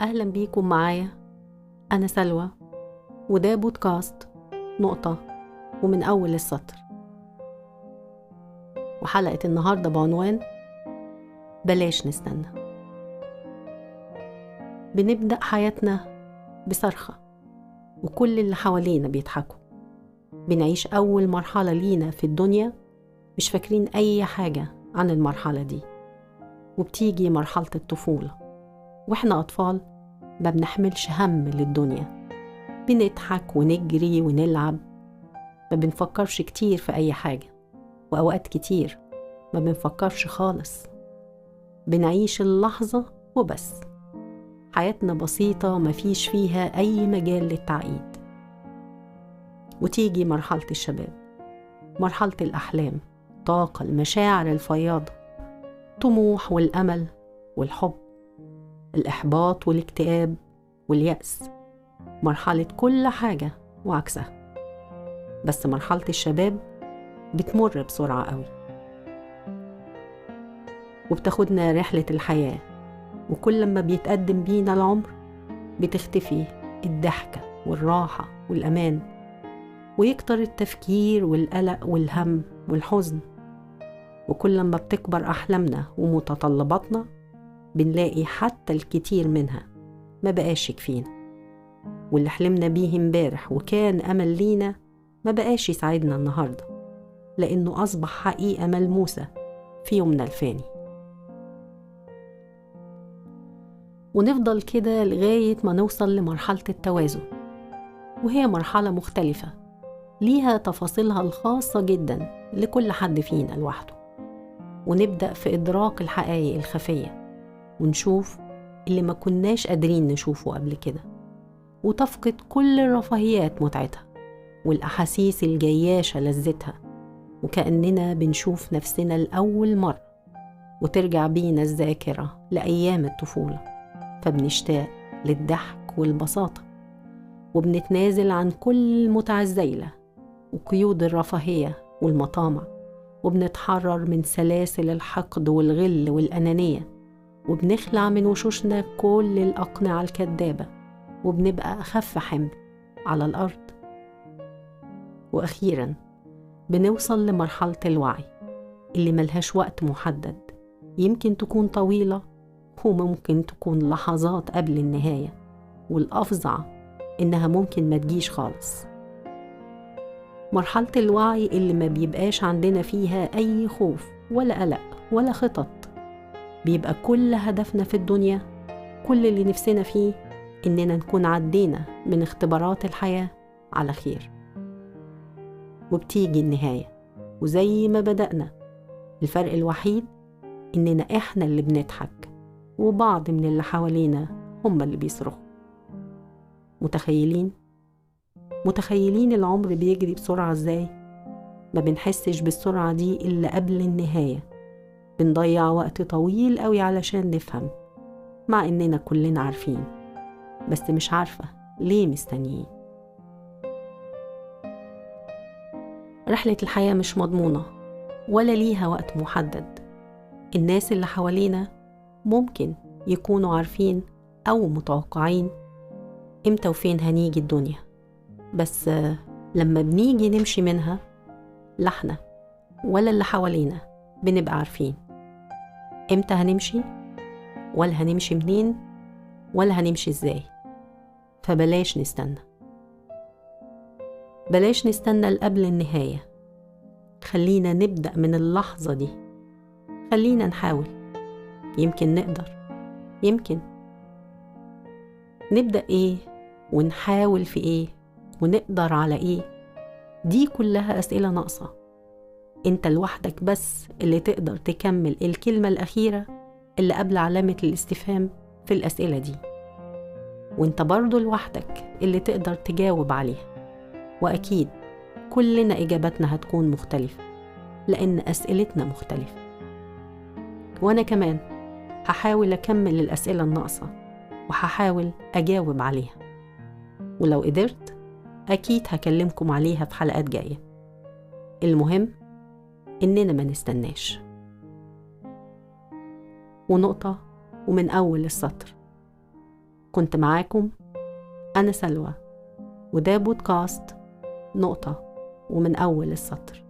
أهلا بيكم معايا. أنا سلوى، وده بودكاست نقطة ومن أول السطر. وحلقة النهاردة بعنوان بلاش نستنى. بنبدأ حياتنا بصرخة وكل اللي حوالينا بيضحكوا. بنعيش أول مرحلة لينا في الدنيا مش فاكرين أي حاجة عن المرحلة دي، وبتيجي مرحلة الطفولة وإحنا أطفال ما بنحملش هم للدنيا، بنضحك ونجري ونلعب، ما بنفكرش كتير في أي حاجة، وأوقات كتير ما بنفكرش خالص. بنعيش اللحظة وبس. حياتنا بسيطة ما فيش فيها أي مجال للتعقيد. وتيجي مرحلة الشباب، مرحلة الأحلام، طاقة، المشاعر الفياضة، طموح والأمل والحب، الإحباط والاكتئاب واليأس، مرحلة كل حاجة وعكسها. بس مرحلة الشباب بتمر بسرعة قوي، وبتاخدنا رحلة الحياة، وكل ما بيتقدم بينا العمر بتختفي الضحكة والراحة والأمان، ويكتر التفكير والقلق والهم والحزن. وكل ما بتكبر أحلامنا ومتطلباتنا بنلاقي حتى الكتير منها ما بقاش يكفينا، واللي حلمنا بيه امبارح وكان أمل لينا ما بقاش يساعدنا النهاردة، لأنه أصبح حقيقة ملموسة في يومنا الفاني. ونفضل كده لغاية ما نوصل لمرحلة التوازن، وهي مرحلة مختلفة ليها تفاصيلها الخاصة جدا لكل حد فينا لوحده. ونبدأ في إدراك الحقائق الخفية، ونشوف اللي ما كناش قادرين نشوفه قبل كده، وتفقد كل الرفاهيات متعتها، والأحاسيس الجياشة لذتها، وكأننا بنشوف نفسنا لأول مرة، وترجع بينا الذاكرة لأيام الطفولة، فبنشتاق للضحك والبساطة، وبنتنازل عن كل المتعة الزايلة وقيود الرفاهية والمطامع، وبنتحرر من سلاسل الحقد والغل والأنانية، وبنخلع من وشوشنا كل الأقنعة الكذابة، وبنبقى أخف حمل على الأرض. وأخيراً بنوصل لمرحلة الوعي اللي ملهاش وقت محدد، يمكن تكون طويلة وممكن تكون لحظات قبل النهاية، والأفظع إنها ممكن ما تجيش خالص. مرحلة الوعي اللي ما بيبقاش عندنا فيها أي خوف ولا قلق ولا خطط، بيبقى كل هدفنا في الدنيا، كل اللي نفسنا فيه، إننا نكون عدينا من اختبارات الحياة على خير. وبتيجي النهاية وزي ما بدأنا، الفرق الوحيد إننا إحنا اللي بنضحك، وبعض من اللي حوالينا هم اللي بيصرخوا. متخيلين العمر بيجري بسرعة إزاي؟ ما بنحسش بالسرعة دي إلا قبل النهاية. بنضيع وقت طويل قوي علشان نفهم، مع إننا كلنا عارفين، بس مش عارفة ليه مستنيين. رحلة الحياة مش مضمونة ولا ليها وقت محدد. الناس اللي حوالينا ممكن يكونوا عارفين أو متوقعين إمتى وفين هنيجي الدنيا، بس لما بنيجي نمشي منها، لا احنا ولا اللي حوالينا بنبقى عارفين إمتى هنمشي، ولا هنمشي منين، ولا هنمشي إزاي. فبلاش نستنى لقبل النهاية. خلينا نبدأ من اللحظة دي. خلينا نحاول، يمكن نقدر، يمكن. نبدأ إيه ونحاول في إيه ونقدر على إيه؟ دي كلها أسئلة ناقصة. أنت لوحدك بس اللي تقدر تكمل الكلمة الأخيرة اللي قبل علامة الاستفهام في الأسئلة دي، وأنت برضو لوحدك اللي تقدر تجاوب عليها. وأكيد كلنا إجاباتنا هتكون مختلفة، لأن أسئلتنا مختلفة. وأنا كمان هحاول أكمل الأسئلة الناقصة، وهحاول أجاوب عليها، ولو قدرت أكيد هكلمكم عليها في حلقات جاية. المهم إننا ما نستناش. ونقطة ومن أول السطر، كنت معاكم أنا سلوى، وده بودكاست نقطة ومن أول السطر.